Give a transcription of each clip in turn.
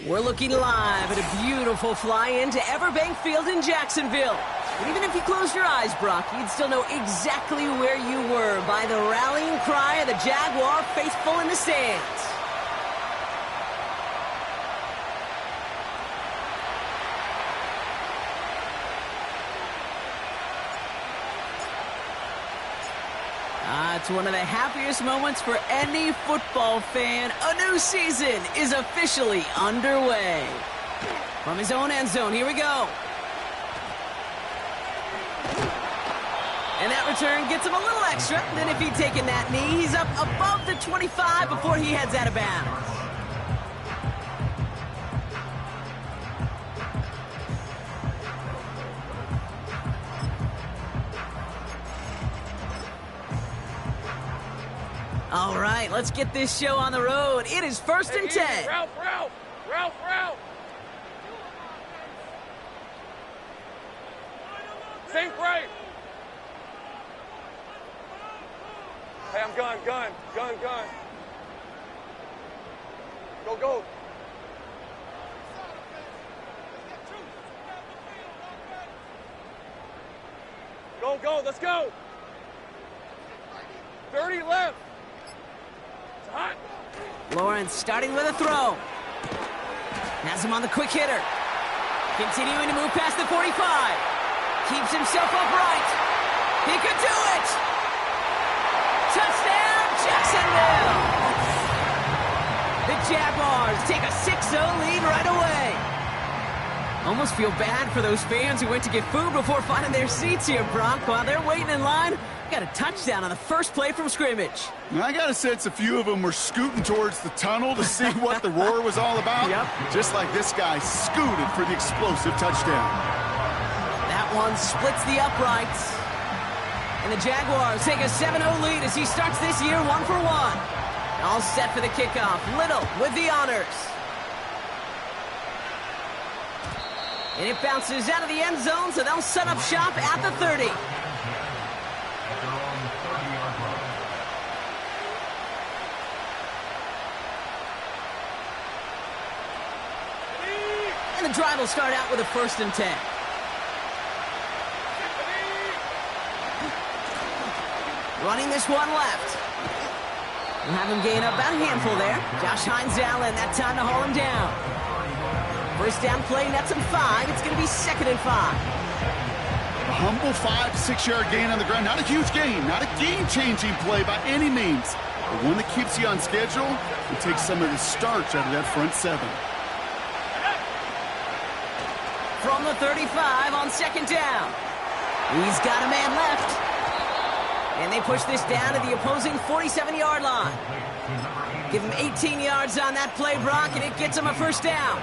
We're looking live at a beautiful fly-in to Everbank Field in Jacksonville. And even if you closed your eyes, Brock, you'd still know exactly where you were by the rallying cry of the Jaguar faithful in the stands. It's one of the happiest moments for any football fan. A new season is officially underway. From his own end zone, here we go. And that return gets him a little extra. Then if he'd taken that knee, he's up above the 25 before he heads out of bounds. All right, let's get this show on the road. It is 1st and 10. Ralph! Think right. Hey, I'm gun. Go. Go, let's go. 30 left. It's hot. Lawrence starting with a throw. Has him on the quick hitter. Continuing to move past the 45. Keeps himself upright. He could do it. Touchdown, Jacksonville. The Jaguars take a 6-0 lead right away. Almost feel bad for those fans who went to get food before finding their seats here, Brock. While they're waiting in line, got a touchdown on the first play from scrimmage. I got a sense a few of them were scooting towards the tunnel to see what the roar was all about. Yep. Just like this guy scooted for the explosive touchdown. That one splits the uprights. And the Jaguars take a 7-0 lead as he starts this year 1-for-1. All set for the kickoff. Little with the honors. And it bounces out of the end zone, so they'll set up shop at the 30. And the drive will start out with a 1st and 10. Running this one left. We'll have him gain up about a handful there. Josh Hines-Allen, that time to haul him down. First down play, nets him 5. It's going to be 2nd and 5. A humble 5 to 6 yard gain on the ground. Not a huge gain, not a game-changing play by any means. But one that keeps you on schedule and takes some of the starch out of that front 7. From the 35 on 2nd down. He's got a man left. And they push this down to the opposing 47-yard line. Give him 18 yards on that play, Brock, and it gets him a 1st down.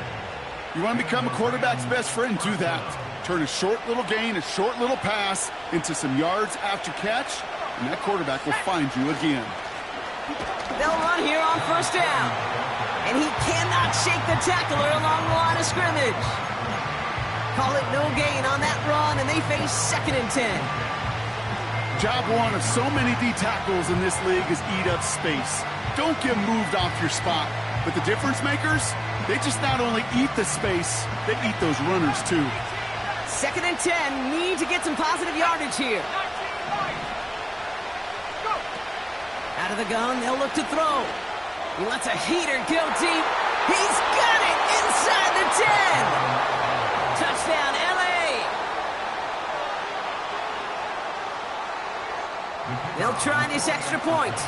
You want to become a quarterback's best friend, do that. Turn a short little gain, a short little pass into some yards after catch, and that quarterback will find you again. They'll run here on 1st down. And he cannot shake the tackler along the line of scrimmage. Call it no gain on that run, and they face 2nd and 10. Job one of so many D tackles in this league is eat up space. Don't get moved off your spot. But the difference makers, they just not only eat the space, they eat those runners too. 2nd and 10, need to get some positive yardage here. Out of the gun, they'll look to throw. He lets a heater go deep. He's got it inside the 10. Touchdown, LA. They'll try this extra point.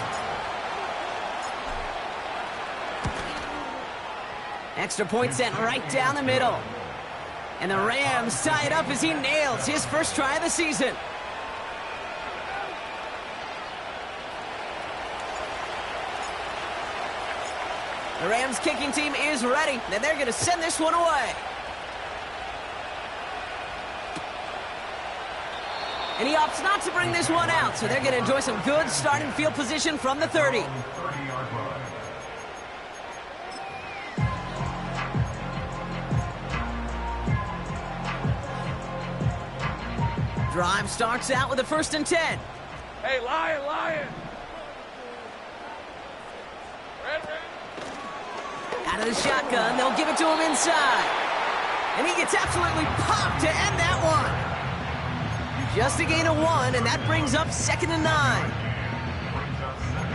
Extra point sent right down the middle. And the Rams tie it up as he nails his first try of the season. The Rams kicking team is ready, and they're going to send this one away. And he opts not to bring this one out, so they're going to enjoy some good starting field position from the 30. Drive starts out with a 1st and 10. Hey, Lion! Out of the shotgun, they'll give it to him inside. And he gets absolutely popped to end that one. Just a gain of 1, and that brings up 2nd and 9.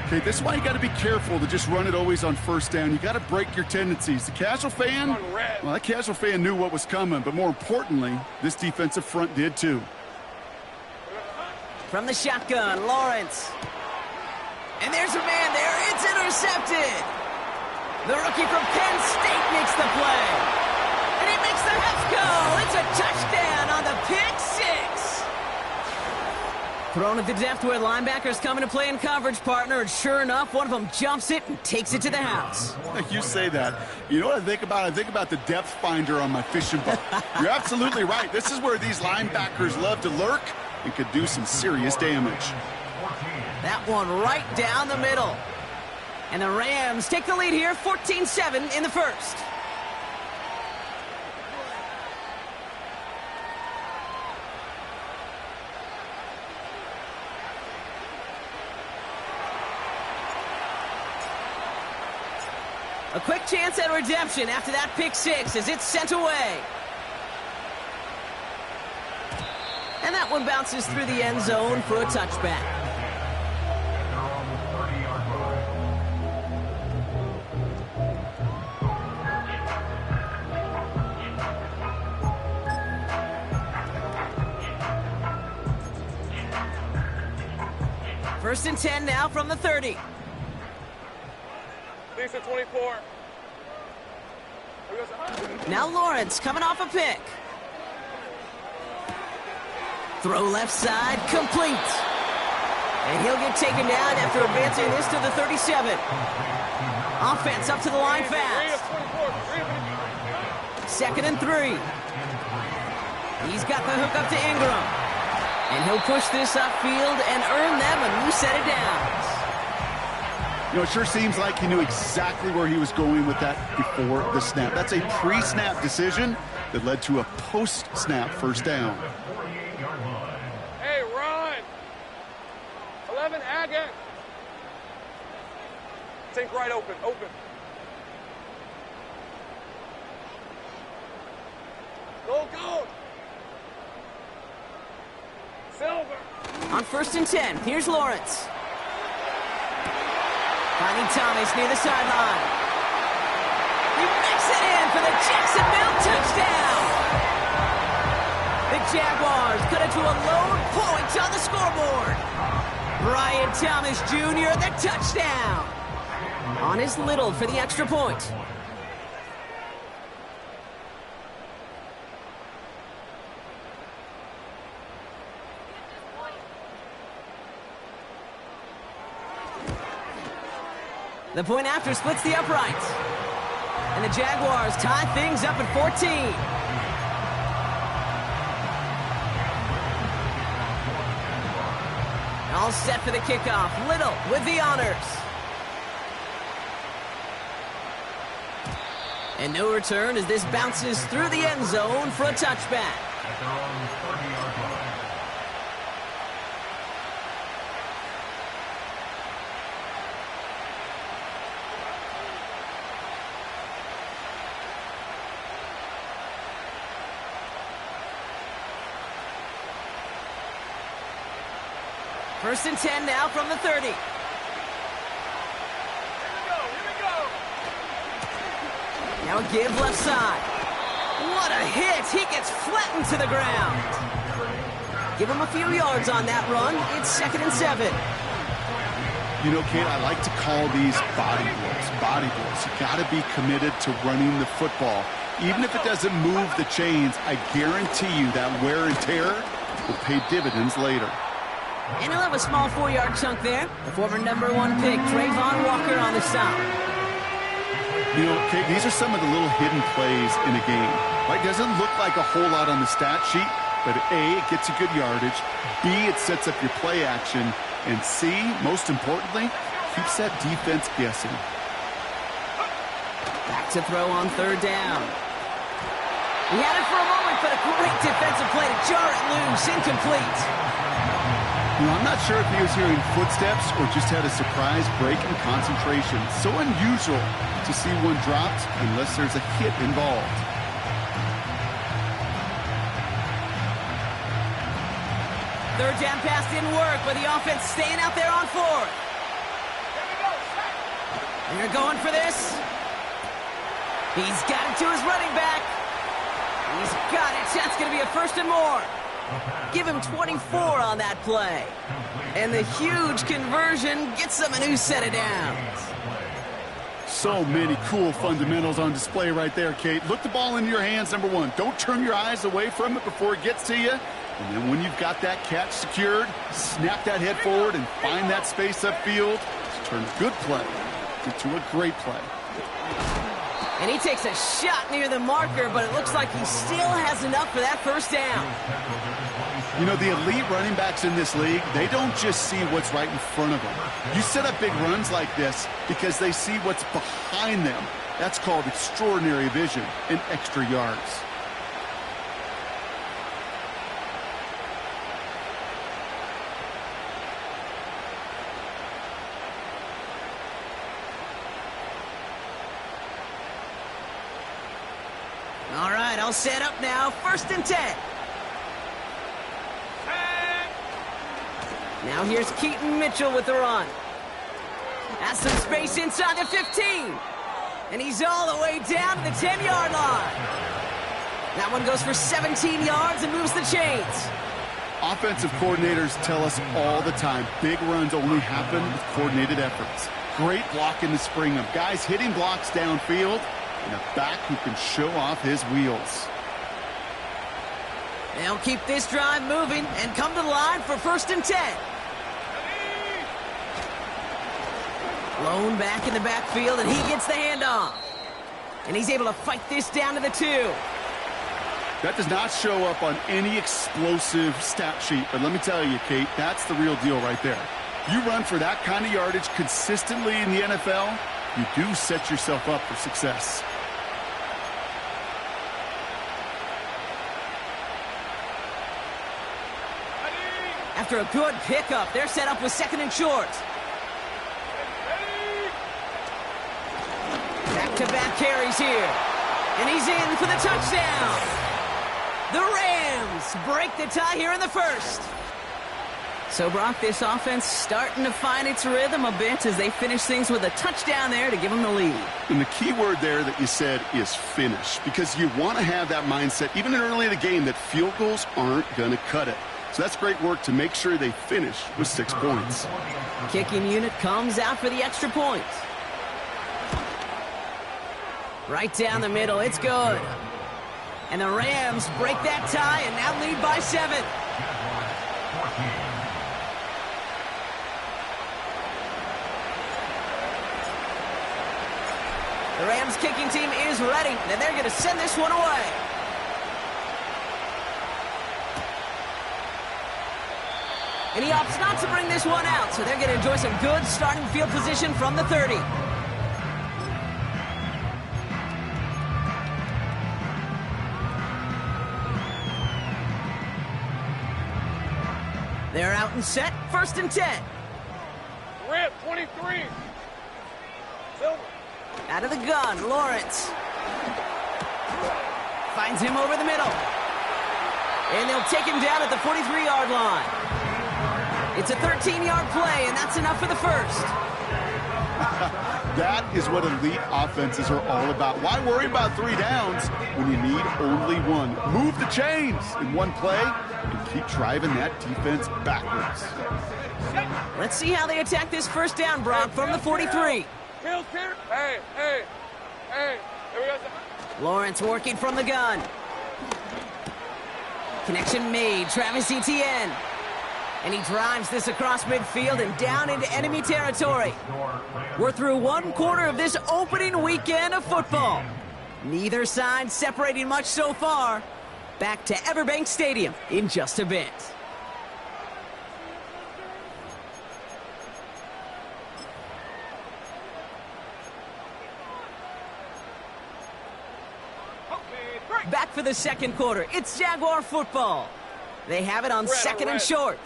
Okay, this is why you got to be careful to just run it always on first down. You got to break your tendencies. The casual fan, well, that casual fan knew what was coming, but more importantly, this defensive front did too. From the shotgun, Lawrence. And there's a man there. It's intercepted. The rookie from Penn State makes the play. And he makes the Hef go. It's a touchdown on the pick 6. Thrown at the depth where linebackers come into play in coverage, partner, and sure enough, one of them jumps it and takes it to the house. You say that. You know what I think about? I think about the depth finder on my fishing boat. You're absolutely right. This is where these linebackers love to lurk and could do some serious damage. That one right down the middle. And the Rams take the lead here, 14-7 in the first. A quick chance at redemption after that pick 6 as it's sent away. And that one bounces through the end zone for a touchback. First and 10 now from the 30. Lisa 24. Now Lawrence coming off a pick. Throw left side, complete. And he'll get taken down after advancing this to the 37. Offense up to the line fast. 2nd and 3. He's got the hook up to Ingram. And he'll push this upfield and earn them a new set of downs. You know, it sure seems like he knew exactly where he was going with that before the snap. That's a pre-snap decision that led to a post-snap first down. Hey, run! 11, Agate. Think right open, open. Go, go! Silver! On 1st and 10, here's Lawrence. Finding Thomas near the sideline. He makes it in for the Jacksonville touchdown. The Jaguars cut it to a lone point on the scoreboard. Brian Thomas Jr., the touchdown. On his Little for the extra point. The point after splits the uprights. And the Jaguars tie things up at 14. All set for the kickoff. Little with the honors. And no return as this bounces through the end zone for a touchback. First and 10 now from the 30. Here we go! Now a give left side. What a hit! He gets flattened to the ground. Give him a few yards on that run. It's 2nd and 7. You know, Kate, I like to call these body blows. Body blows. You got to be committed to running the football. Even if it doesn't move the chains, I guarantee you that wear and tear will pay dividends later. And he'll have a small 4-yard chunk there. The former #1 pick, Trayvon Walker, on the stop. You know, Kate, these are some of the little hidden plays in a game. Right? Doesn't look like a whole lot on the stat sheet, but A, it gets you good yardage. B, it sets up your play action. And C, most importantly, keeps that defense guessing. Back to throw on 3rd down. He had it for a moment, but a great defensive play to jar it loose. Incomplete. I'm not sure if he was hearing footsteps or just had a surprise break in concentration. So unusual to see one dropped unless there's a hit involved. Third down pass didn't work, but the offense staying out there on fourth. They're going for this. He's got it to his running back. He's got it. That's going to be a first and more. Give him 24 on that play. And the huge conversion gets them a new set of downs. So many cool fundamentals on display right there, Kate. Look the ball into your hands, number one. Don't turn your eyes away from it before it gets to you. And then when you've got that catch secured, snap that head forward and find that space upfield to turn a good play into a great play. And he takes a shot near the marker, but it looks like he still has enough for that first down. You know, the elite running backs in this league, they don't just see what's right in front of them. You set up big runs like this because they see what's behind them. That's called extraordinary vision and extra yards. All right, I'll set up now. First and 10. Now here's Keaton Mitchell with the run. Has some space inside the 15. And he's all the way down to the 10-yard line. That one goes for 17 yards and moves the chains. Offensive coordinators tell us all the time, big runs only happen with coordinated efforts. Great block in the spring of guys hitting blocks downfield and a back who can show off his wheels. They'll keep this drive moving and come to the line for first and 10. Blown back in the backfield, and he gets the handoff. And he's able to fight this down to the 2. That does not show up on any explosive stat sheet, but let me tell you, Kate, that's the real deal right there. You run for that kind of yardage consistently in the NFL, you do set yourself up for success. After a good pickup, they're set up with second and short. Back-to-back carries here. And he's in for the touchdown. The Rams break the tie here in the first. So, Brock, this offense starting to find its rhythm a bit as they finish things with a touchdown there to give them the lead. And the key word there that you said is finish, because you want to have that mindset, even early in the game, that field goals aren't going to cut it. So that's great work to make sure they finish with 6 points. Kicking unit comes out for the extra point. Right down the middle, it's good. And the Rams break that tie and now lead by 7. The Rams kicking team is ready, and they're going to send this one away. And he opts not to bring this one out, so they're going to enjoy some good starting field position from the 30. They're out and set, first and 10. Rip, 23. Silver. Out of the gun, Lawrence. Finds him over the middle. And they'll take him down at the 43-yard line. It's a 13-yard play, and that's enough for the first. That is what elite offenses are all about. Why worry about 3 downs when you need only 1? Move the chains in one play and keep driving that defense backwards. Let's see how they attack this first down, Brock, from the 43. Hey, here we go. Lawrence working from the gun. Connection made, Travis Etienne. And he drives this across midfield and down into enemy territory. We're through 1 quarter of this opening weekend of football. Neither side separating much so far. Back to Everbank Stadium in just a bit. Back for the second quarter. It's Jaguar football. They have it on second and short.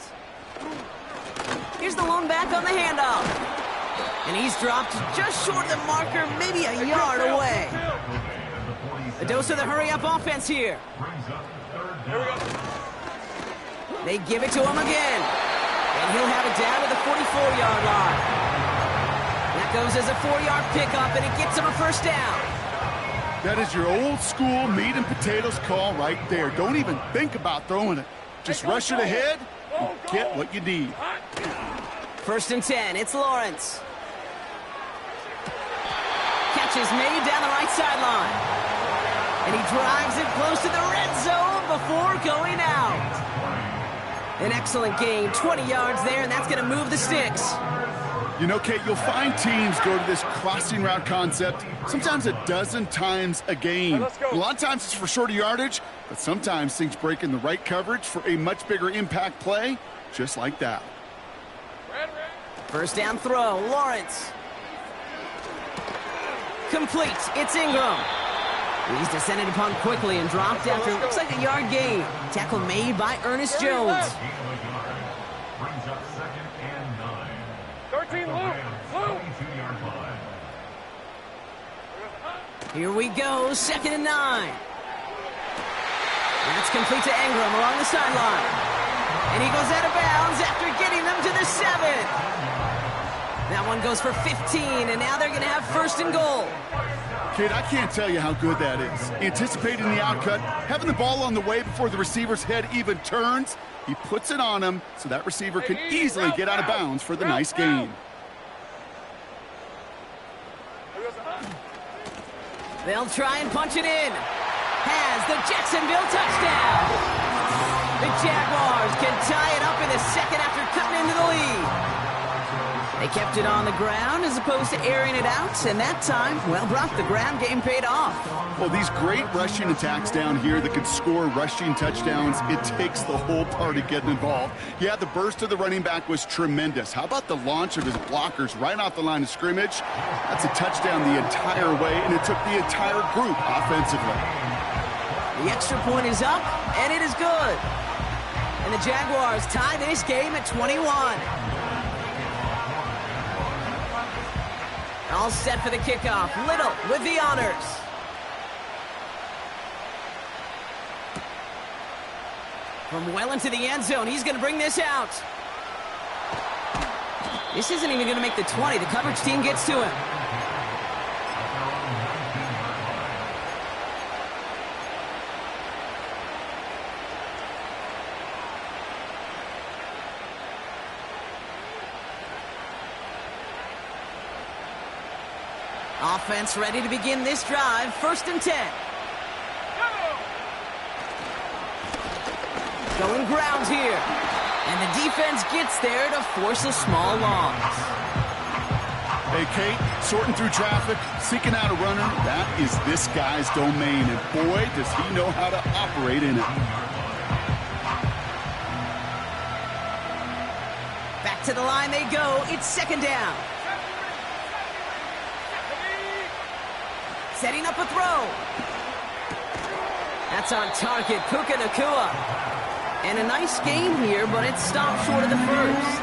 Here's the lone back on the handoff. And he's dropped just short of the marker, maybe a yard away. A dose of the hurry-up offense here. They give it to him again. And he'll have it down to the 44-yard line. That goes as a 4-yard pickup, and it gets him a first down. That is your old school meat and potatoes call right there. Don't even think about throwing it. Just rush it ahead and get what you need. First and 10, it's Lawrence. Catch is made down the right sideline. And he drives it close to the red zone before going out. An excellent gain, 20 yards there, and that's going to move the sticks. You know, Kate, you'll find teams go to this crossing route concept sometimes a dozen times a game. A lot of times it's for shorter yardage, but sometimes things break in the right coverage for a much bigger impact play, just like that. First down throw, Lawrence. Complete, it's Ingram. He's descended upon quickly and dropped after it looks like a yard gain. Tackle made by Ernest Jones. 13, Luke. Here we go, 2nd and 9. That's complete to Ingram along the sideline. And he goes out of bounds after getting them to the 7. That one goes for 15, and now they're going to have first and goal. Kid, I can't tell you how good that is. Anticipating the outcut, having the ball on the way before the receiver's head even turns, he puts it on him so that receiver can easily get out of bounds for the nice gain. They'll try and punch it in. Has the Jacksonville touchdown. The Jaguars can tie it up in the second after cutting into the lead. They kept it on the ground as opposed to airing it out, and that time, well, Brock, the ground game paid off. Well, these great rushing attacks down here that can score rushing touchdowns, it takes the whole party getting involved. Yeah, the burst of the running back was tremendous. How about the launch of his blockers right off the line of scrimmage? That's a touchdown the entire way, and it took the entire group offensively. The extra point is up, and it is good. And the Jaguars tie this game at 21. All set for the kickoff. Little with the honors. From well into the end zone, he's going to bring this out. This isn't even going to make the 20. The coverage team gets to him. Offense ready to begin this drive. 1st and 10. Going grounds here. And the defense gets there to force a small loss. Hey, Kate, sorting through traffic, seeking out a runner, that is this guy's domain. And boy, does he know how to operate in it. Back to the line they go. It's 2nd down. Setting up a throw. That's on target, Puka Nacua. And a nice game here, but it stopped short of the first.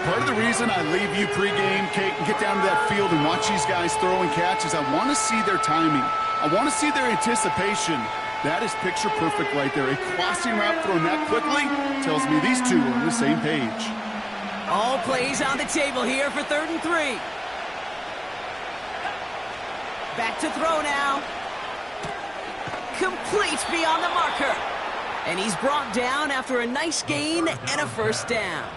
Part of the reason I leave you pregame, Kate, and get down to that field and watch these guys throw and catch is I want to see their timing. I want to see their anticipation. That is picture perfect right there. A crossing route thrown that quickly tells me these two are on the same page. All plays on the table here for 3rd and 3. Back to throw now. Complete beyond the marker. And he's brought down after a nice gain and a first down.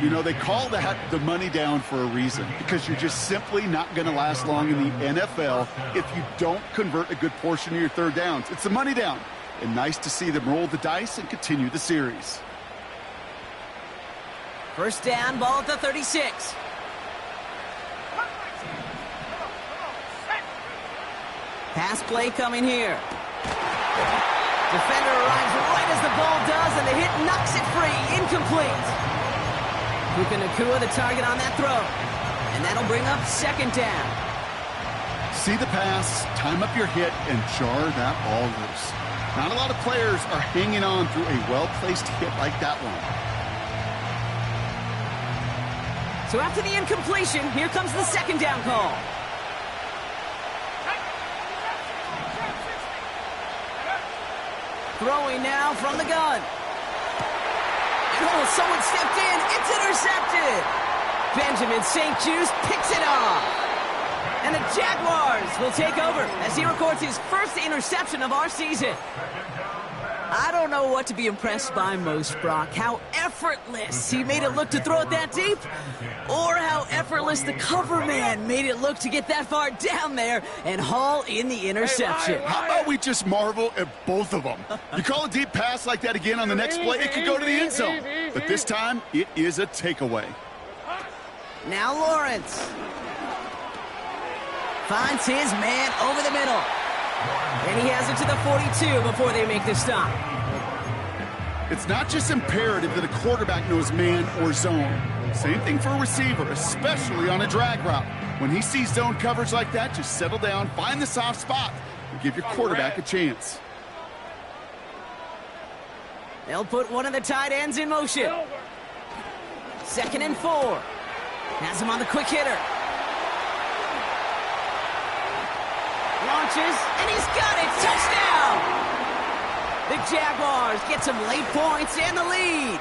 You know, they call that the money down for a reason, because you're just simply not going to last long in the NFL if you don't convert a good portion of your 3rd downs. It's the money down. And nice to see them roll the dice and continue the series. First down, ball at the 36. Pass play coming here. Defender arrives right as the ball does, and the hit knocks it free. Incomplete. Puka Nacua the target on that throw. And that'll bring up 2nd down. See the pass, time up your hit, and jar that ball loose. Not a lot of players are hanging on through a well-placed hit like that one. So after the incompletion, here comes the second down call. Throwing now from the gun. And oh, someone stepped in. It's intercepted. Benjamin St-Juste picks it off. And the Jaguars will take over as he records his first interception of our season. I don't know what to be impressed by most, Brock. How effortless he made it look to throw it that deep, or how effortless the cover man made it look to get that far down there and haul in the interception. How about we just marvel at both of them? You call a deep pass like that again on the next play, it could go to the end zone. But this time, it is a takeaway. Now Lawrence finds his man over the middle. And he has it to the 42 before they make the stop. It's not just imperative that a quarterback knows man or zone. Same thing for a receiver, especially on a drag route. When he sees zone coverage like that, just settle down, find the soft spot, and give your quarterback a chance. They'll put one of the tight ends in motion. 2nd and 4. Has him on the quick hitter. Launches, and he's got it! Touchdown! The Jaguars get some late points and the lead.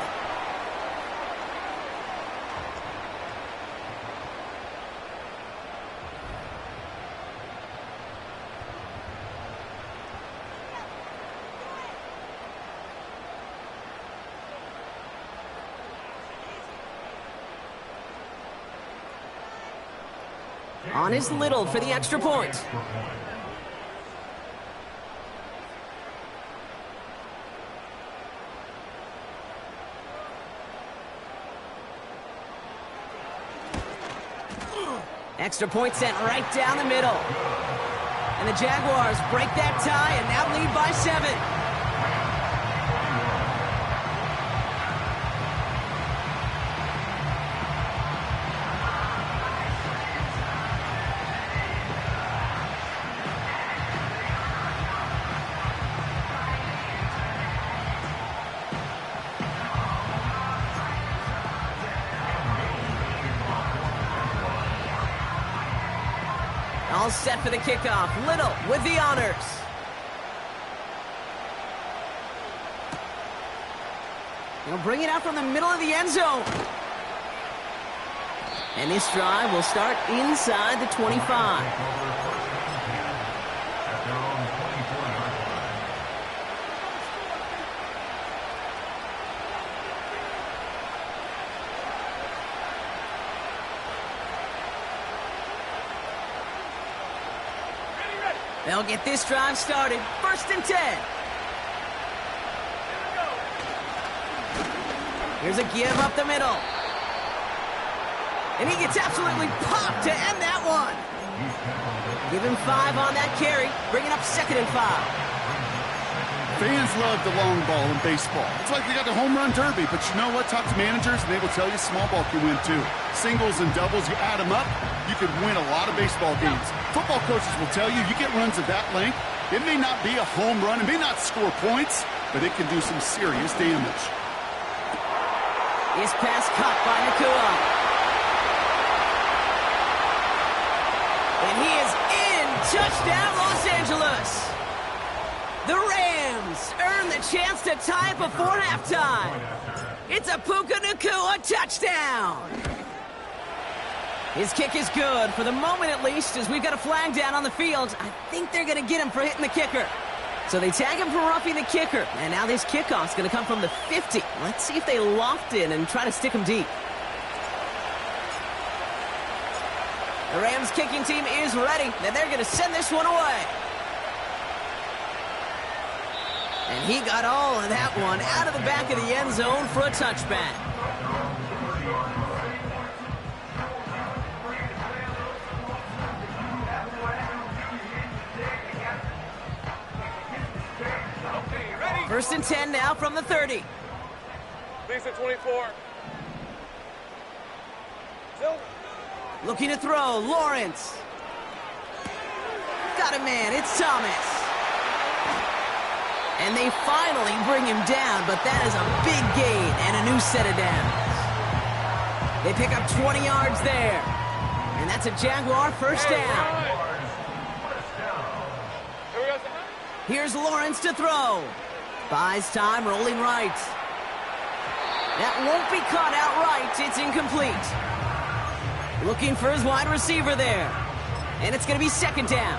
On is Little for the extra point. Extra point sent right down the middle. And the Jaguars break that tie and now lead by 7. All set for the kickoff. Little with the honors. He'll bring it out from the middle of the end zone. And this drive will start inside the 25. They'll get this drive started. 1st and 10. Here's a give up the middle. And he gets absolutely popped to end that one. Give him 5 on that carry, bringing up 2nd and 5. Fans love the long ball in baseball. It's like they got the home run derby, but you know what? Talk to managers, and they will tell you small ball can win too. Singles and doubles, you add them up, you could win a lot of baseball games. Football coaches will tell you, you get runs of that length, it may not be a home run, it may not score points, but it can do some serious damage. This pass caught by Nakua. And he is in. Touchdown, Los Angeles. The Rams earn the chance to tie it before halftime. It's a Puka Nakua touchdown. His kick is good, for the moment at least, as we've got a flag down on the field. I think they're going to get him for hitting the kicker. So they tag him for roughing the kicker, and now this kickoff's going to come from the 50. Let's see if they loft in and try to stick him deep. The Rams kicking team is ready, and they're going to send this one away. And he got all of that one out of the back of the end zone for a touchback. First and 10 now from the 30. Leads at 24. Silver. Looking to throw, Lawrence. Got a man, it's Thomas. And they finally bring him down, but that is a big gain and a new set of downs. They pick up 20 yards there. And that's a Jaguar first down. Here's Lawrence to throw. Buys time, rolling right. That won't be caught outright. It's incomplete. Looking for his wide receiver there. And it's going to be second down.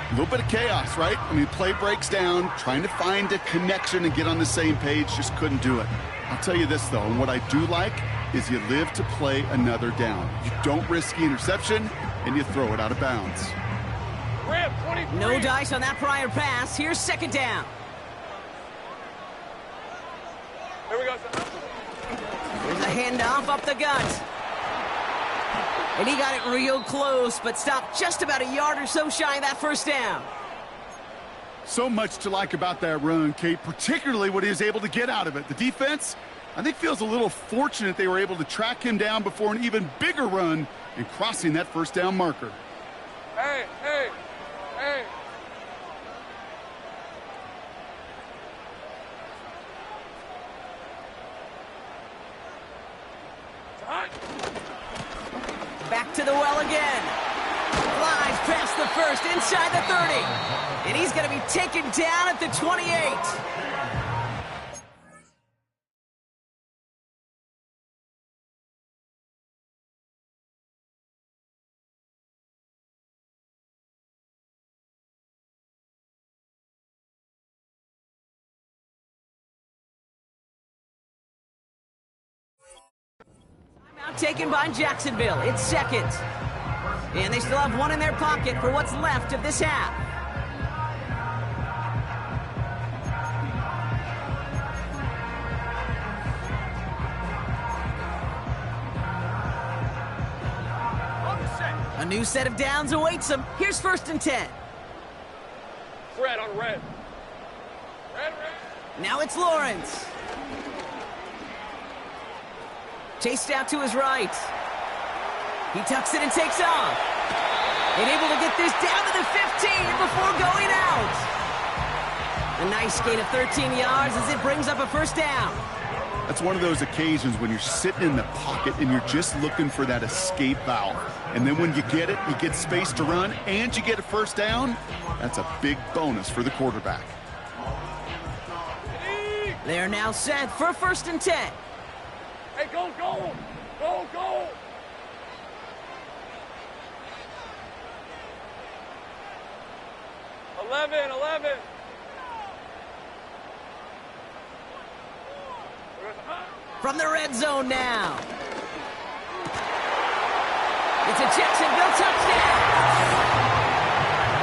A little bit of chaos, right? I mean, play breaks down, trying to find a connection and get on the same page, just couldn't do it. I'll tell you this, though, and what I do like is you live to play another down. You don't risk the interception, and you throw it out of bounds. No dice on that prior pass. Here's second down. Here we go. There's a handoff up the gut. And he got it real close, but stopped just about a yard or so shy of that first down. So much to like about that run, Kate, particularly what he was able to get out of it. The defense, I think, feels a little fortunate they were able to track him down before an even bigger run and crossing that first down marker. Hey, hey, hey. Back to the well again. Flies past the first, inside the 30. And he's going to be taken down at the 28. Timeout taken by Jacksonville. It's second. And they still have one in their pocket for what's left of this half. A new set of downs awaits them. Here's first and 10. Red on red. Red. Now it's Lawrence. Chased out to his right. He tucks it and takes off. And able to get this down to the 15 before going out. A nice gain of 13 yards as it brings up a first down. That's one of those occasions when you're sitting in the pocket and you're just looking for that escape valve. And then when you get it, you get space to run, and you get a first down. That's a big bonus for the quarterback. They're now set for first and 10. Hey, go, go! Go, go! Eleven. From the red zone now. It's a Jacksonville touchdown.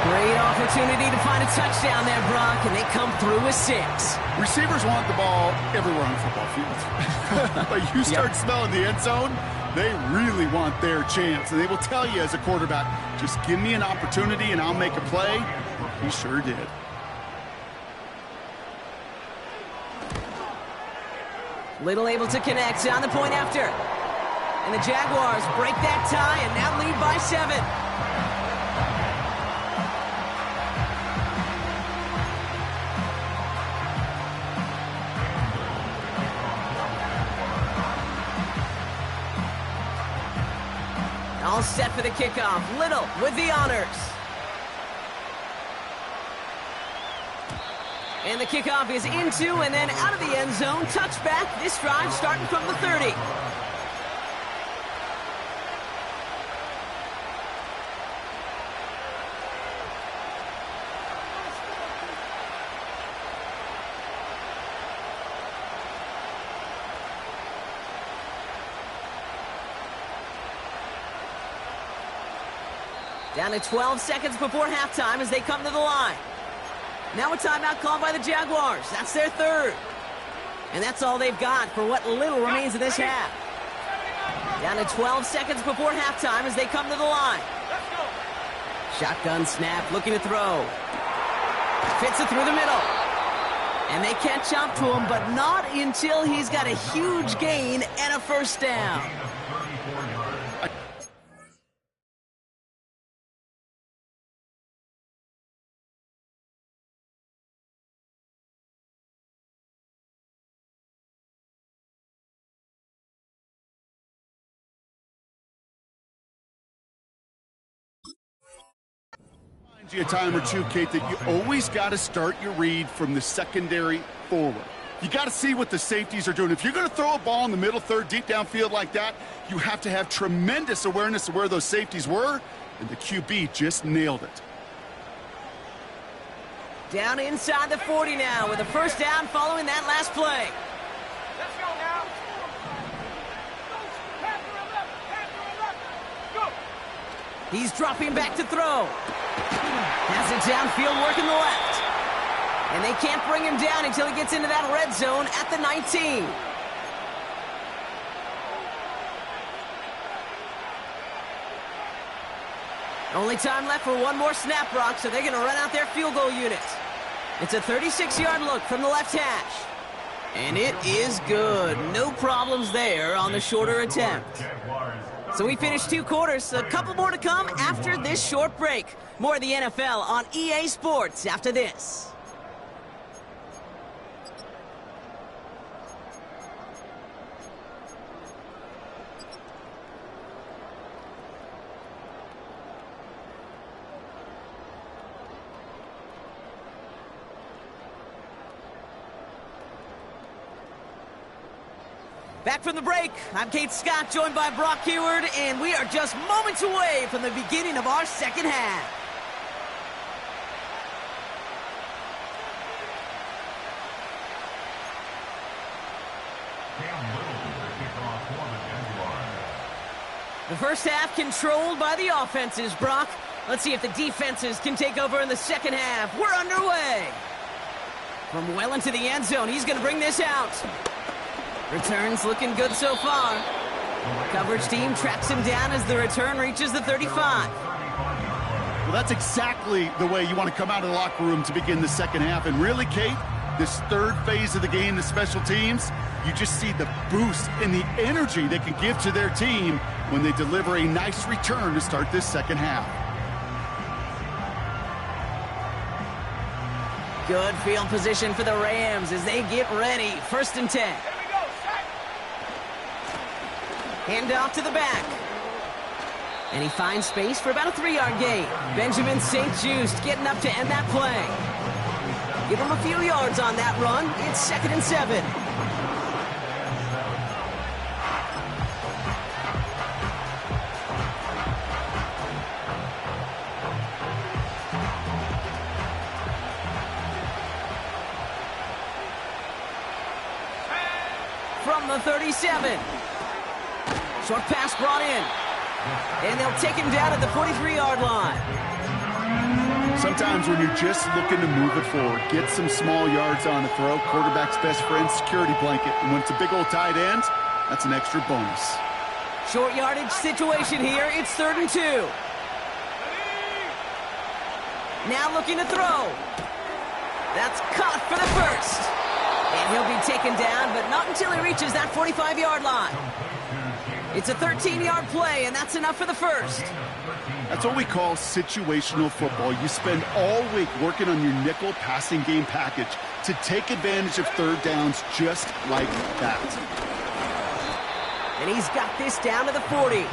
Great opportunity to find a touchdown there, Brock, and they come through with 6. Receivers want the ball everywhere on the football field. But you start smelling the end zone, they really want their chance. And they will tell you as a quarterback, just give me an opportunity and I'll make a play. He sure did. Little able to connect on the point after. And the Jaguars break that tie and now lead by 7. All set for the kickoff. Little with the honors. And the kickoff is into and then out of the end zone. Touchback. This drive starting from the 30. Down to 12 seconds before halftime as they come to the line. Now a timeout called by the Jaguars. That's their third. And that's all they've got for what little remains of this half. Down to 12 seconds before halftime as they come to the line. Shotgun snap, looking to throw. Fits it through the middle. And they catch up to him, but not until he's got a huge gain and a first down. A time or two, Kate, that you always got to start your read from the secondary forward. You got to see what the safeties are doing. If you're going to throw a ball in the middle third, deep downfield like that, you have to have tremendous awareness of where those safeties were, and the QB just nailed it. Down inside the 40 now with a first down following that last play. Let's go now. Go. He's dropping back to throw. Has it downfield working the left. And they can't bring him down until he gets into that red zone at the 19. Only time left for one more snap, Brock, so they're going to run out their field goal unit. It's a 36-yard look from the left hash. And it is good. No problems there on the shorter attempt. So we finished 2 quarters. A couple more to come after this short break. More of the NFL on EA Sports after this. Back from the break, I'm Kate Scott, joined by Brock Heward, and we are just moments away from the beginning of our second half. The first half controlled by the offenses, Brock. Let's see if the defenses can take over in the second half. We're underway. From well into the end zone, he's going to bring this out. Returns looking good so far. Coverage team tracks him down as the return reaches the 35. Well, that's exactly the way you want to come out of the locker room to begin the second half. And really, Kate, this third phase of the game, the special teams, you just see the boost and the energy they can give to their team when they deliver a nice return to start this second half. Good field position for the Rams as they get ready. 1st and 10. Hand off to the back. And he finds space for about a 3-yard gain. Benjamin St-Juste getting up to end that play. Give him a few yards on that run. It's 2nd and 7. From the 37. Short pass brought in. And they'll take him down at the 43-yard line. Sometimes when you're just looking to move it forward, get some small yards on a throw, quarterback's best friend, security blanket. And when it's a big old tight end, that's an extra bonus. Short yardage situation here. It's 3rd and 2. Now looking to throw. That's caught for the first. And he'll be taken down, but not until he reaches that 45-yard line. It's a 13-yard play, and that's enough for the first. That's what we call situational football. You spend all week working on your nickel passing game package to take advantage of third downs just like that. And he's got this down to the 40.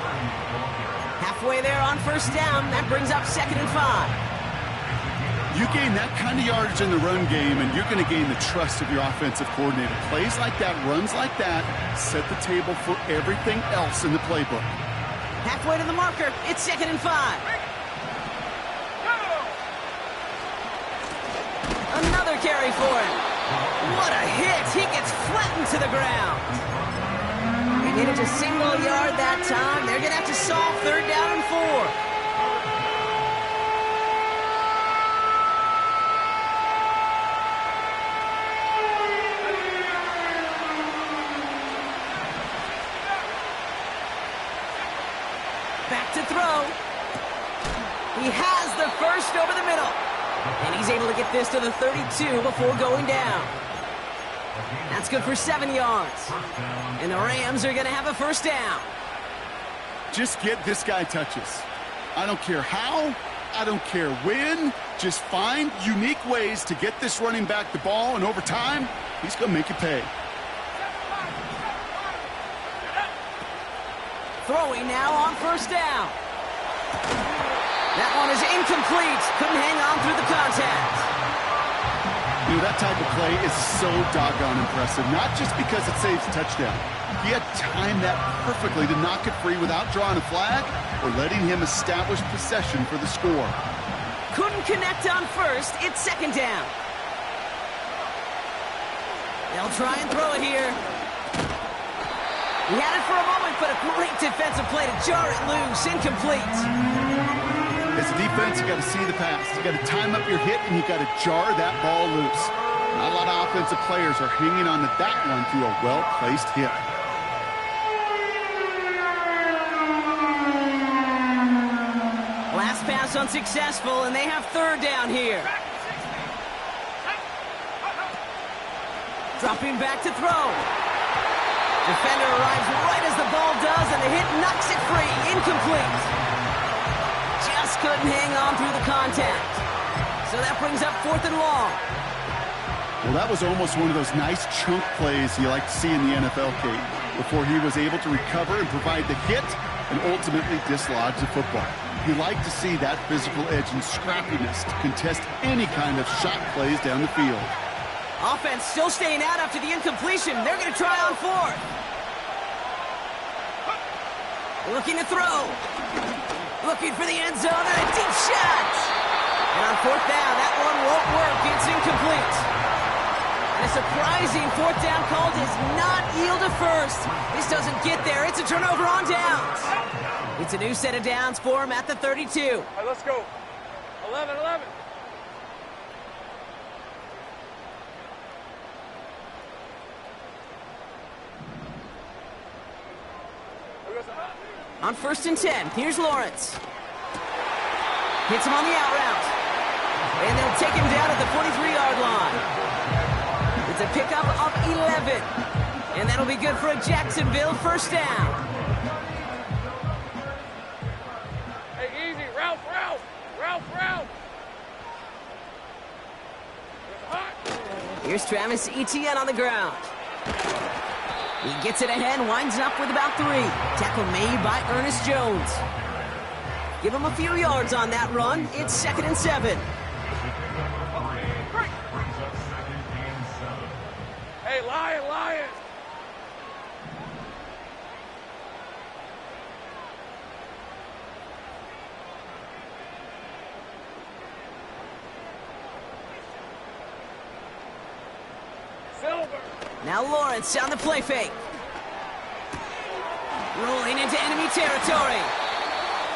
Halfway there on 1st down. That brings up 2nd and 5. You gain that kind of yardage in the run game, and you're going to gain the trust of your offensive coordinator. Plays like that, runs like that, set the table for everything else in the playbook. Halfway to the marker, it's 2nd and 5. Another carry for him. What a hit! He gets flattened to the ground. He needed a single yard that time. They're going to have to solve 3rd down and 4. Back to throw. He has the first over the middle. And he's able to get this to the 32 before going down. That's good for 7 yards. And the Rams are going to have a 1st down. Just get this guy touches. I don't care how, I don't care when. Just find unique ways to get this running back the ball, and over time, he's going to make you pay. Throwing now on 1st down. That one is incomplete. Couldn't hang on through the contact. You know, that type of play is so doggone impressive, not just because it saves a touchdown. He had timed that perfectly to knock it free without drawing a flag or letting him establish possession for the score. Couldn't connect on first. It's second down. They'll try and throw it here. He had it for a moment, but a great defensive play to jar it loose. Incomplete. As a defense, you got to see the pass. You got to time up your hit, and you got to jar that ball loose. Not a lot of offensive players are hanging on to that one through a well-placed hit. Last pass unsuccessful, and they have third down here. Dropping back to throw. Defender arrives right as the ball does, and the hit knocks it free. Incomplete. Just couldn't hang on through the contact. So that brings up 4th and long. Well, that was almost one of those nice chunk plays you like to see in the NFL, Kate, before he was able to recover and provide the hit and ultimately dislodge the football. You like to see that physical edge and scrappiness to contest any kind of shot plays down the field. Offense still staying out after the incompletion. They're going to try on 4th. Looking to throw. Looking for the end zone and a deep shot. And on 4th down, that one won't work. It's incomplete. And a surprising 4th down call does not yield a first. This doesn't get there. It's a turnover on downs. It's a new set of downs for him at the 32. All right, let's go. 11. On 1st and 10, here's Lawrence. Hits him on the out route. And they'll take him down at the 43-yard line. It's a pickup of 11. And that'll be good for a Jacksonville first down. Hey, easy. Route. Here's Travis Etienne on the ground. He gets it ahead, winds up with about 3. Tackle made by Ernest Jones. Give him a few yards on that run. It's 2nd and 7. Hey, Lion. Silver. Now Lawrence on the play fake. Rolling into enemy territory.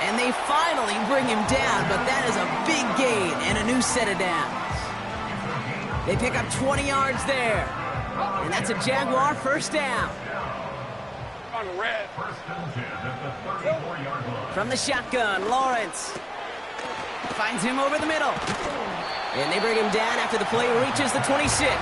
And they finally bring him down, but that is a big gain and a new set of downs. They pick up 20 yards there. And that's a Jaguar first down. On red. From the shotgun, Lawrence finds him over the middle. And they bring him down after the play reaches the 26.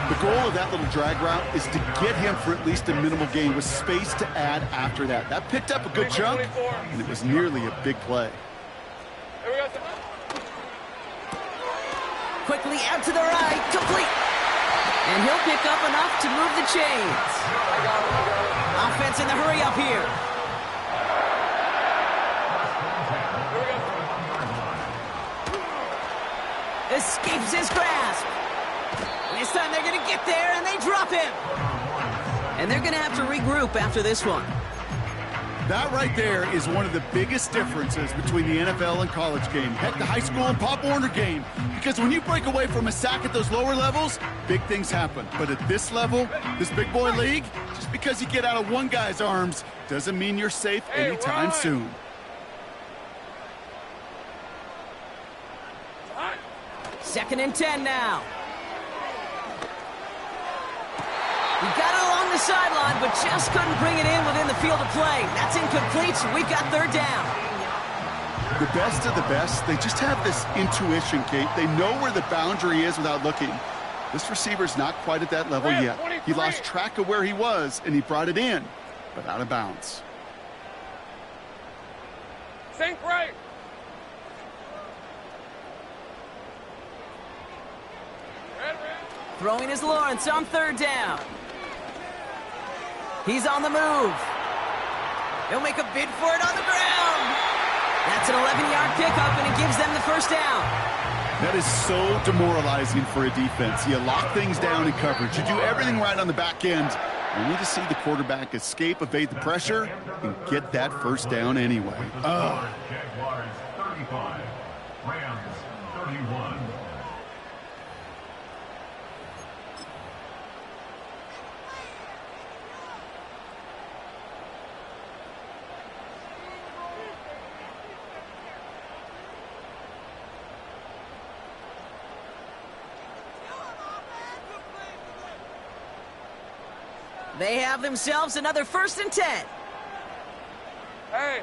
The goal of that little drag route is to get him for at least a minimal gain with space to add after that. That picked up a good chunk, and it was nearly a big play. Here we go. Quickly out to the right, complete. And he'll pick up enough to move the chains. Offense in the hurry up here. Escapes his grasp. This time they're going to get there, and they drop him. And they're going to have to regroup after this one. That right there is one of the biggest differences between the NFL and college game. Heck, the high school and Pop Warner game. Because when you break away from a sack at those lower levels, big things happen. But at this level, this big boy league, just because you get out of one guy's arms doesn't mean you're safe anytime soon. 2nd and 10 now. He got it along the sideline, but just couldn't bring it in within the field of play. That's incomplete, so we've got 3rd down. The best of the best, they just have this intuition, Kate. They know where the boundary is without looking. This receiver's not quite at that level yet. He lost track of where he was, and he brought it in, but out of bounds. Sink right. Throwing is Lawrence on 3rd down. He's on the move. He'll make a bid for it on the ground. That's an 11-yard pickup, and it gives them the first down. That is so demoralizing for a defense. You lock things down in coverage. You do everything right on the back end. You need to see the quarterback escape, evade the pressure, and get that first down anyway. Jaguars 35, Rams 31. They have themselves another 1st and 10. Hey.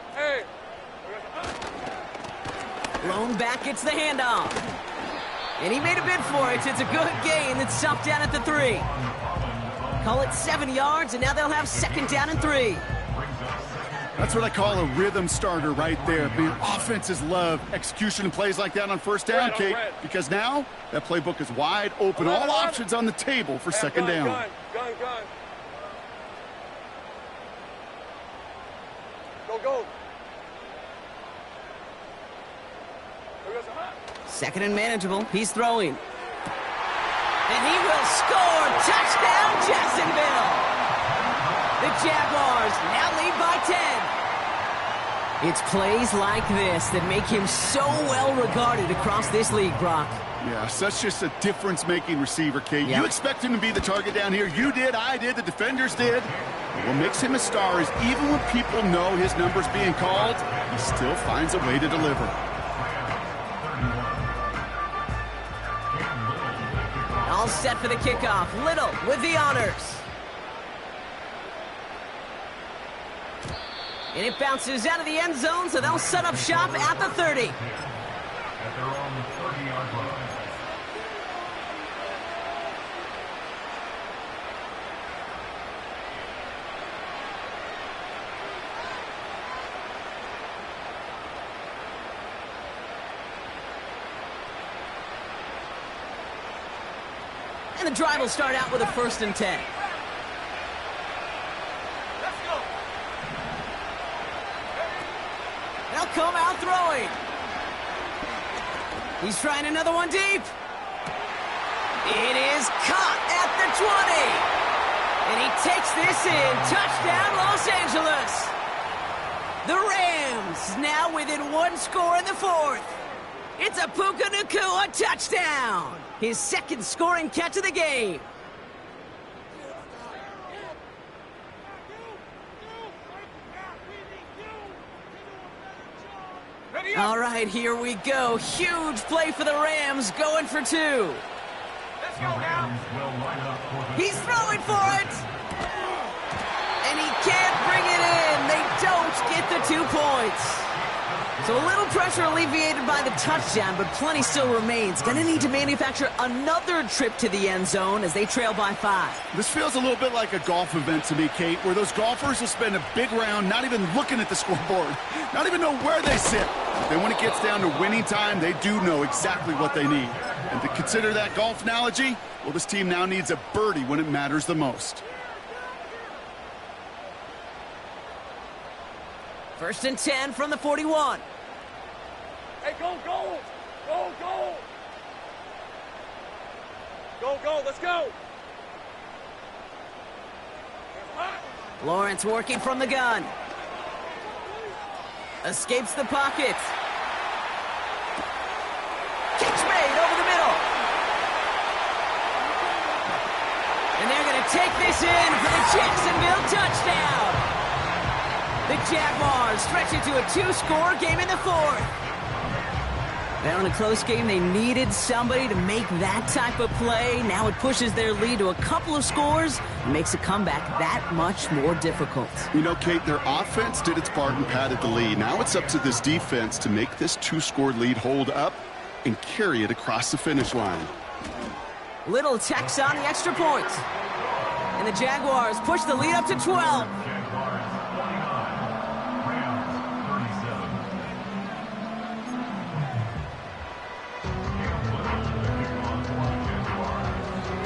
Lone back gets the handoff. And he made a bid for it. It's a good gain. It's stopped down at the 3. Call it 7 yards, and now they'll have 2nd down and 3. That's what I call a rhythm starter right there. Man, offenses love execution and plays like that on 1st down, Kate, because now that playbook is wide open. All options on the table for 2nd down. Gun. Go. 2nd and manageable. He's throwing. And he will score. Touchdown, Jacksonville. The Jaguars now lead by 10. It's plays like this that make him so well regarded across this league, Brock. Yeah, such just a difference-making receiver, Kate. You expect him to be the target down here. You did, I did, the defenders did. What makes him a star is even when people know his number's being called, he still finds a way to deliver. All set for the kickoff. Little with the honors. And it bounces out of the end zone, so they'll set up shop at the 30. At their own 30-yard line. And the drive will start out with a 1st and 10. Let's go. They'll come out throwing. He's trying another one deep. It is caught at the 20. And he takes this in. Touchdown, Los Angeles. The Rams now within 1 score in the 4th. It's a Puka Nacua touchdown. His 2nd scoring catch of the game. All right, here we go. Huge play for the Rams, going for 2. Let's go now. He's throwing for it. And he can't bring it in. They don't get the 2 points. So a little pressure alleviated by the touchdown, but plenty still remains. Going to need to manufacture another trip to the end zone as they trail by 5. This feels a little bit like a golf event to me, Kate, where those golfers will spend a big round not even looking at the scoreboard, not even know where they sit. But then when it gets down to winning time, they do know exactly what they need. And to consider that golf analogy, well, this team now needs a birdie when it matters the most. 1st and 10 from the 41. Hey, go. Go, let's go. Lawrence working from the gun. Escapes the pocket. Catch made over the middle. And they're going to take this in for the Jacksonville touchdown. The Jaguars stretch it to a 2-score game in the 4th. Now in a close game, they needed somebody to make that type of play. Now it pushes their lead to a couple of scores and makes a comeback that much more difficult. You know, Kate, their offense did its part and padded the lead. Now it's up to this defense to make this 2-score lead hold up and carry it across the finish line. Little tacks on the extra point. And the Jaguars push the lead up to 12.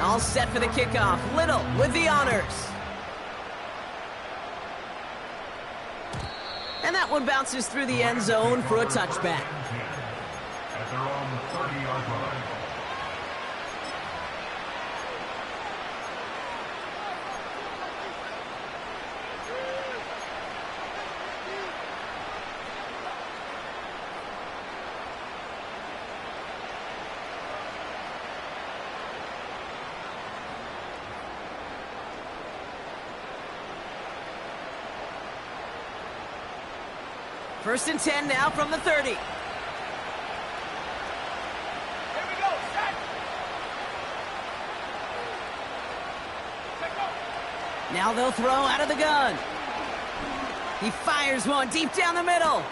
All set for the kickoff. Little with the honors. And that one bounces through the end zone for a touchback. At their own 30-yard line. First and 10 now from the 30. Here we go. Set. Set go. Now they'll throw out of the gun. He fires one deep down the middle.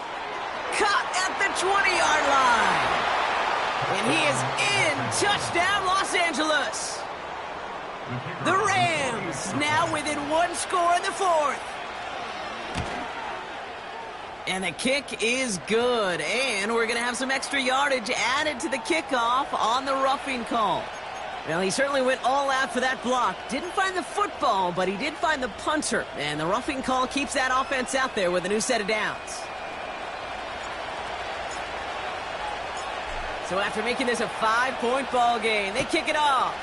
Caught at the 20-yard line. And he is in. Touchdown, Los Angeles. The Rams now within one score in the fourth. And the kick is good. And we're going to have some extra yardage added to the kickoff on the roughing call. Well, he certainly went all out for that block. Didn't find the football, but he did find the punter. And the roughing call keeps that offense out there with a new set of downs. So after making this a 5-point ball game, they kick it off.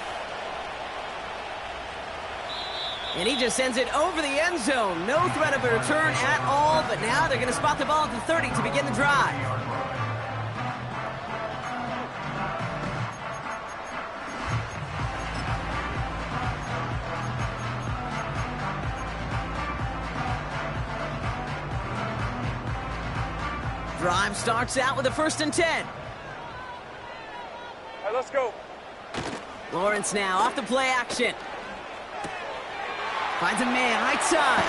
And he just sends it over the end zone. No threat of a return at all, but now they're going to spot the ball at the 30 to begin the drive. Drive starts out with a 1st and 10. All right, let's go. Lawrence now off the play action. Finds a man, right side.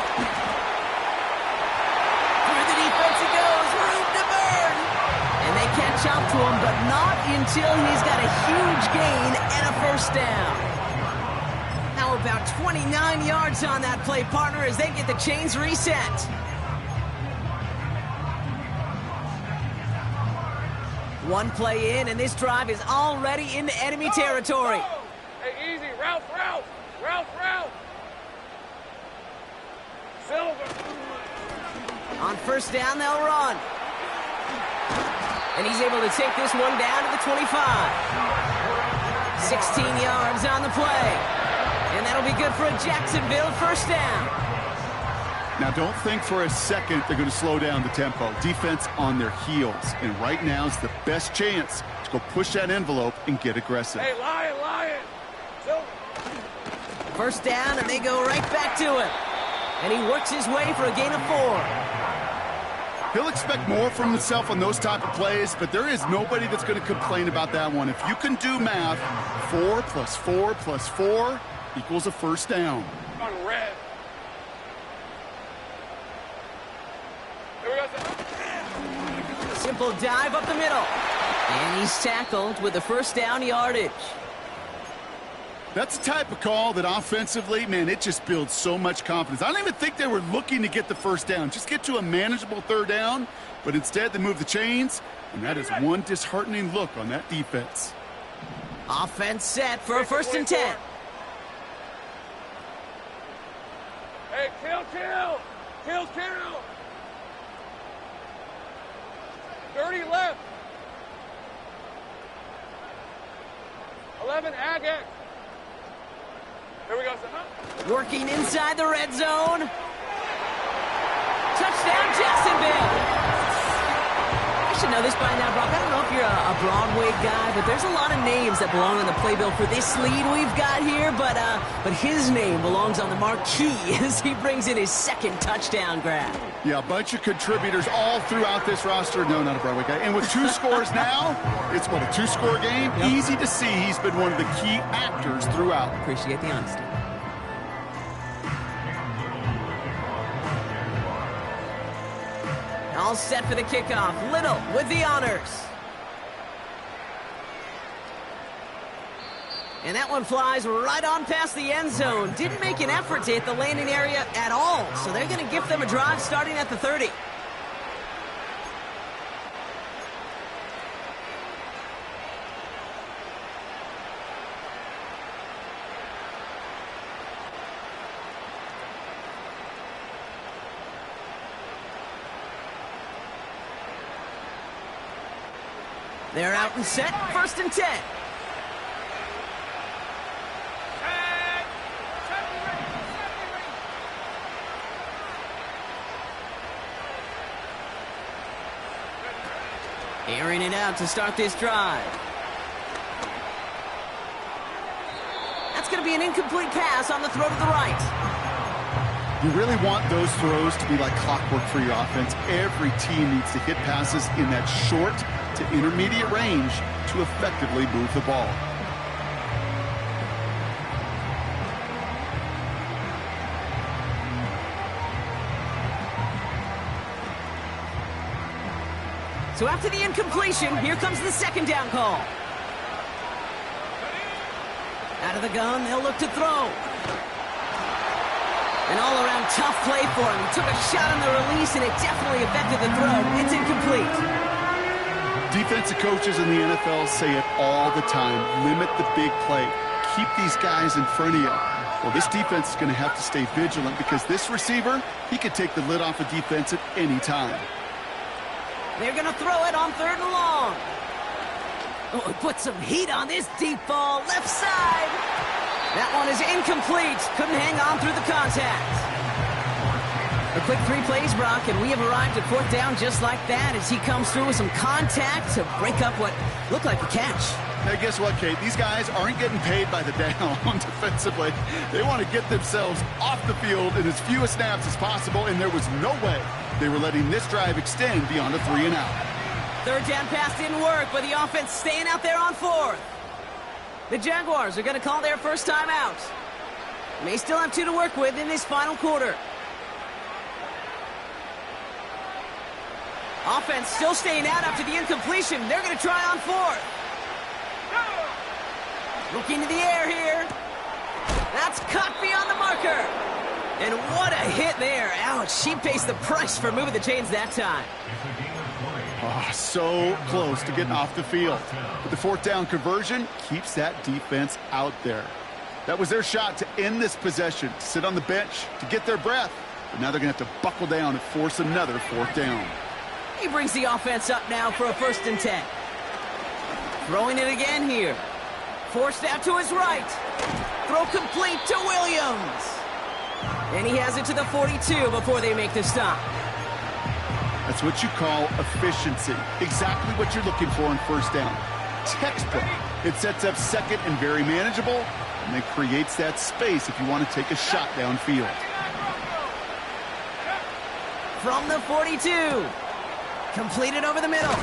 Through the defense he goes, room to burn. And they catch up to him, but not until he's got a huge gain and a 1st down. How about 29 yards on that play, partner, as they get the chains reset. One play in, and this drive is already into enemy territory. Hey, easy. Route. Silver. On 1st down, they'll run. And he's able to take this one down to the 25. 16 yards on the play. And that'll be good for a Jacksonville 1st down. Now, don't think for a second they're going to slow down the tempo. Defense on their heels. And right now is the best chance to go push that envelope and get aggressive. Hey, Lion. Silver. 1st down, and they go right back to it. And he works his way for a gain of 4. He'll expect more from himself on those type of plays, but there is nobody that's going to complain about that one. If you can do math, 4 plus 4 plus 4 equals a 1st down. On red. Here we go. Simple dive up the middle. And he's tackled with the 1st down yardage. That's the type of call that offensively, man, it just builds so much confidence. I don't even think they were looking to get the 1st down. Just get to a manageable 3rd down, but instead they move the chains, and that is one disheartening look on that defense. Offense set for a 1st and 10. Hey, kill. 30 left. 11 Agate. Here we go, son. Working inside the red zone. Touchdown, Jacksonville. I should know this by now, Brock. I don't know if you're a Broadway guy, but there's a lot of names that belong on the playbill for this lead we've got here, but his name belongs on the marquee as he brings in his 2nd touchdown grab. Yeah, a bunch of contributors all throughout this roster. No, not a Broadway guy. And with 2 scores now, it's what, a 2-score game? Yep. Easy to see he's been one of the key actors throughout. Appreciate the honesty. All set for the kickoff. Little with the honors. And that one flies right on past the end zone. Didn't make an effort to hit the landing area at all. So they're going to give them a drive starting at the 30. They're out and set, 1st and 10. Airing it out to start this drive. That's going to be an incomplete pass on the throw to the right. You really want those throws to be like clockwork for your offense. Every team needs to hit passes in that short to intermediate range to effectively move the ball. So after the incompletion, here comes the 2nd down call. Out of the gun, they'll look to throw. An all-around tough play for him. He took a shot on the release, and it definitely affected the throw. It's incomplete. Defensive coaches in the NFL say it all the time. Limit the big play. Keep these guys in front of you. Well, this defense is going to have to stay vigilant because this receiver, he could take the lid off a defense at any time. They're going to throw it on 3rd and long. Oh, put some heat on this deep ball. Left side. That one is incomplete. Couldn't hang on through the contact. A quick 3 plays, Brock, and we have arrived at 4th down just like that as he comes through with some contact to break up what looked like a catch. Hey, guess what, Kate? These guys aren't getting paid by the down defensively. They want to get themselves off the field in as few snaps as possible, and there was no way they were letting this drive extend beyond a 3 and out. 3rd down pass didn't work, but the offense staying out there on 4th. The Jaguars are going to call their first time out. May still have 2 to work with in this final quarter. Offense still staying out after the incompletion. They're going to try on 4th. Looking to the air here. That's caught beyond the marker. And what a hit there. Ouch, she pays the price for moving the chains that time. Oh, so close to getting off the field. But the 4th down conversion keeps that defense out there. That was their shot to end this possession, to sit on the bench, to get their breath. But now they're going to have to buckle down and force another 4th down. He brings the offense up now for a 1st and 10. Throwing it again here. Forced out to his right. Throw complete to Williams. And he has it to the 42 before they make the stop. That's what you call efficiency. Exactly what you're looking for in 1st down. Textbook. It sets up 2nd and very manageable, and then creates that space if you want to take a shot downfield. From the 42. Completed over the middle.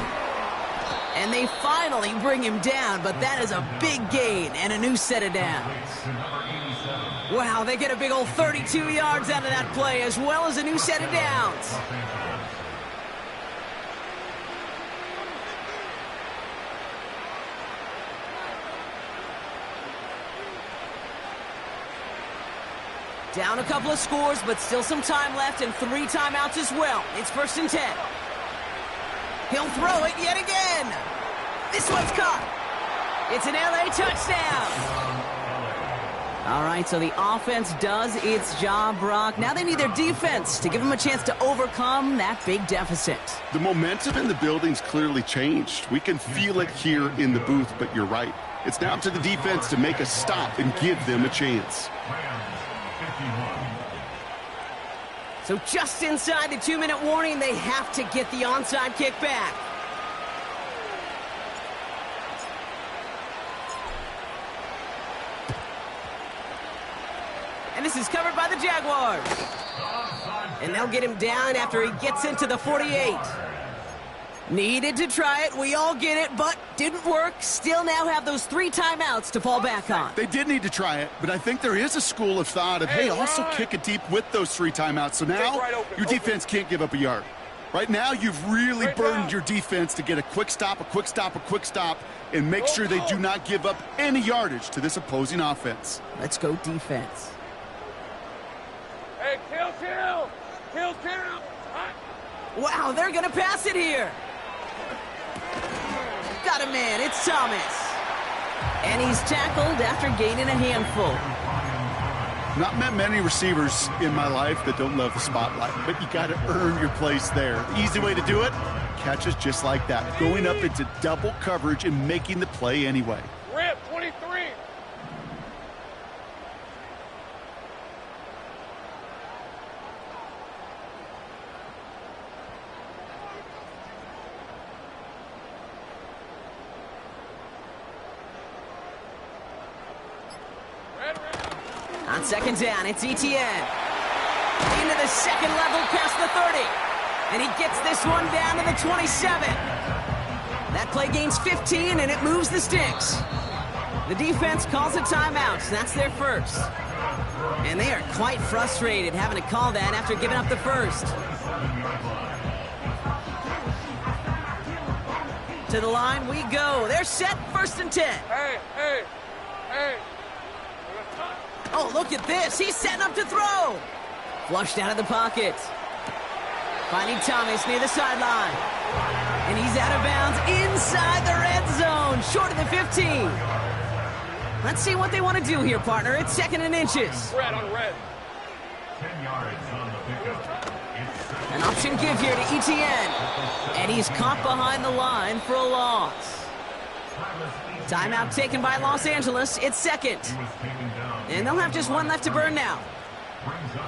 And they finally bring him down, but that is a big gain and a new set of downs. Wow, they get a big old 32 yards out of that play, as well as a new set of downs. Down a couple of scores, but still some time left and 3 timeouts as well. It's 1st and 10. He'll throw it yet again. This one's caught. It's an LA touchdown. All right, so the offense does its job, Brock. Now they need their defense to give them a chance to overcome that big deficit. The momentum in the building's clearly changed. We can feel it here in the booth, but you're right. It's now up to the defense to make a stop and give them a chance. So just inside the 2-minute warning, they have to get the onside kick back. And this is covered by the Jaguars. And they'll get him down after he gets into the 48. Needed to try it, we all get it, but didn't work. Still now have those 3 timeouts to fall back on. They did need to try it, but I think there is a school of thought of, hey, also kick it deep with those 3 timeouts. So now your defense can't give up a yard. Right now, you've really burdened your defense to get a quick stop, a quick stop, a quick stop, and make sure they do not give up any yardage to this opposing offense. Let's go defense. Hey, kill. Wow, they're going to pass it here. Got a man, it's Thomas. And he's tackled after gaining a handful. Not met many receivers in my life that don't love the spotlight, but you got to earn your place there. The easy way to do it, catches just like that, going up into double coverage and making the play anyway. Rip, 23. On second down, it's ETN. Into the second level past the 30. And he gets this one down to the 27. That play gains 15, and it moves the sticks. The defense calls a timeout. That's their first. And they are quite frustrated having to call that after giving up the first. To the line we go. They're set, 1st and 10. Hey. Oh, look at this. He's setting up to throw. Flushed out of the pocket. Finding Thomas near the sideline. And he's out of bounds inside the red zone, short of the 15. Let's see what they want to do here, partner. It's 2nd and inches. Red on red. 10 yards on the pickup. An option give here to ETN. And he's caught behind the line for a loss. Timeout taken by Los Angeles. It's 2nd. And they'll have just 1 left to burn now.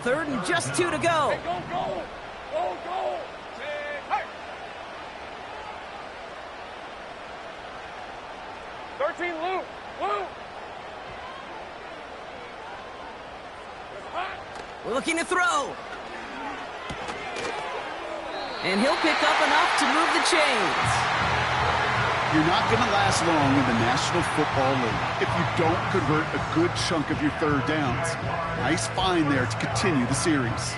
3rd and just 2 to go. Hey, go. 13, Luke. We're looking to throw. And he'll pick up enough to move the chains. You're not going to last long in the National Football League if you don't convert a good chunk of your 3rd downs. Nice find there to continue the series.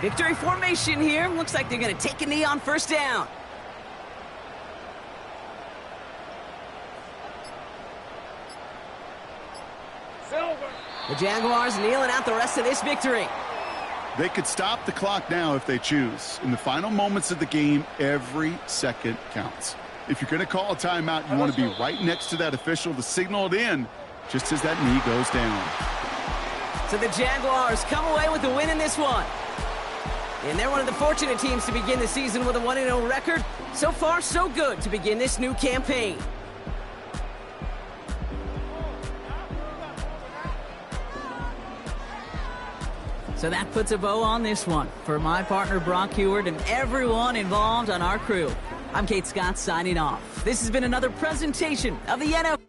Victory formation here. Looks like they're going to take a knee on 1st down. Silver. The Jaguars kneeling out the rest of this victory. They could stop the clock now if they choose. In the final moments of the game, every second counts. If you're going to call a timeout, you want to be right next to that official to signal it in just as that knee goes down. So the Jaguars come away with the win in this one. And they're one of the fortunate teams to begin the season with a 1-0 record. So far, so good to begin this new campaign. So that puts a bow on this one. For my partner, Brock Heward, and everyone involved on our crew, I'm Kate Scott signing off. This has been another presentation of the NFL.